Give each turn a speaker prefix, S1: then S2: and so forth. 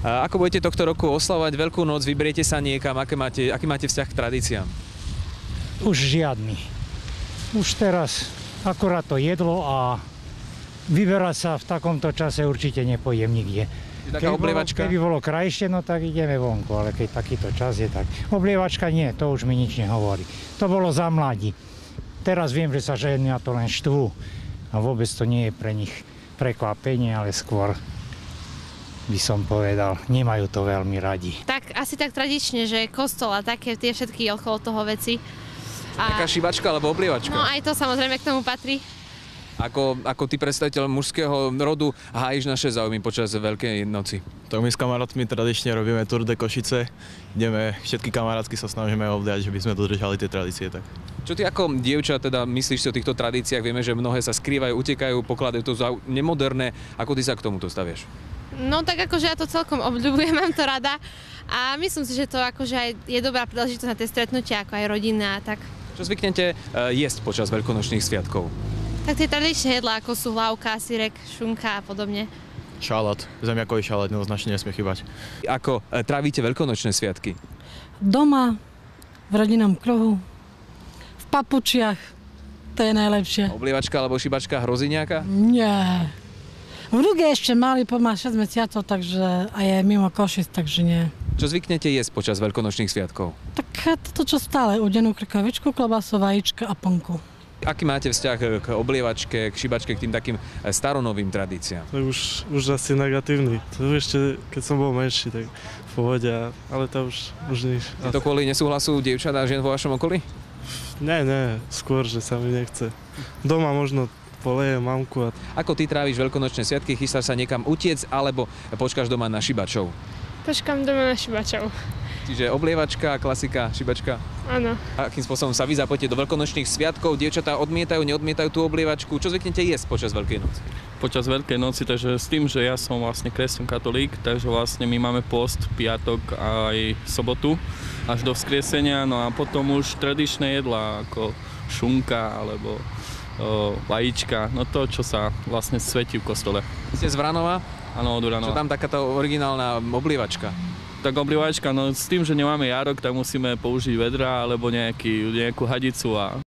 S1: Ako budete tohto roku oslavovať Veľkú noc? Vyberiete sa niekam? Aký máte vzťah k tradíciám?
S2: Už žiadny. Už teraz akorát to jedlo a vyberať sa v takomto čase určite nepôjdem nikde.
S1: Taká oblievačka?
S2: Keby bolo krajšie, no tak ideme vonku, ale keď takýto čas je, tak oblievačka nie, to už mi nič nehovorí. To bolo za mladí. Teraz viem, že sa ženy na to len štvú a vôbec to nie je pre nich prekvapenie, ale skôr by som povedal, nemajú to veľmi radi.
S3: Tak asi tak tradične, že kostol a také tie všetky okolo toho veci.
S1: Taká šibačka alebo oblievačka?
S3: No aj to samozrejme k tomu patrí.
S1: Ako ty predstaviteľ mužského rodu hájiš naše záujmy počas Veľkej noci?
S4: Tak my s kamarátmi tradične robíme Tour de Košice. Ideme, všetky kamarátsky sa snažíme obdiať, že by sme dodržali tie tradície. Tak.
S1: Čo ty ako dievča teda myslíš si o týchto tradíciách? Vieme, že mnohé sa skrývajú, utekajú, pokladajú to za nemoderné. Ako ty sa k tomuto staviaš?
S3: No tak akože ja to celkom obľúbujem, mám to rada a myslím si, že to akože aj je dobrá príležitosť na tie stretnutia, ako aj rodina a tak.
S1: Čo zvyknete jesť počas veľkonočných sviatkov?
S3: Tak tie tradičné jedlá, ako sú hlavka, syrek, šunka a podobne.
S4: Šalát, zemiakový šalát jednoznačne nesmie chýbať.
S1: Ako trávite veľkonočné sviatky?
S5: Doma, v rodinnom kruhu, v papučiach, to je najlepšie.
S1: Oblievačka alebo šibačka hrozí nejaká?
S5: Nie. V Ruge ešte mali pomáha 6 mesiacov, takže a je mimo Košic, takže nie.
S1: Čo zvyknete jesť počas veľkonočných sviatkov?
S5: Tak to, čo stále, udenú krkovičku, klobasu, vajíčka a ponku.
S1: Aký máte vzťah k oblievačke, k šibačke, k tým takým staronovým tradíciám?
S6: To už asi negatívny. To ešte, keď som bol menší, tak v pohode, ale to už nič.
S1: Je to kvôli nesúhlasu dievčat a žien vo vašom okolí?
S6: Nie, skôr, že sa mi nechce. Doma možno polejem mamku.
S1: Ako ty tráviš veľkonočné sviatky? Chystáš sa niekam utiec alebo počkáš doma na šibačov?
S7: Počkám doma na šibačov.
S1: Čiže oblievačka, klasika, šibačka?
S7: Áno.
S1: Akým spôsobom sa vy zapojete do veľkonočných sviatkov? Dievčatá odmietajú, neodmietajú tú oblievačku? Čo zvyknete jesť počas Veľkej noci?
S8: Počas Veľkej noci, takže s tým, že ja som vlastne kresťan katolík, takže vlastne my máme post piatok aj sobotu až do vzkriesenia, no a potom už tradičné jedlá ako šunka alebo vajíčka, no to, čo sa vlastne svetí v kostole.
S1: Ste z Vranova?
S8: Áno, od Vranova.
S1: Čo tam takáto originálna oblievačka?
S8: Tak oblievačka, no s tým, že nemáme jarok, tak musíme použiť vedra alebo nejakú hadicu a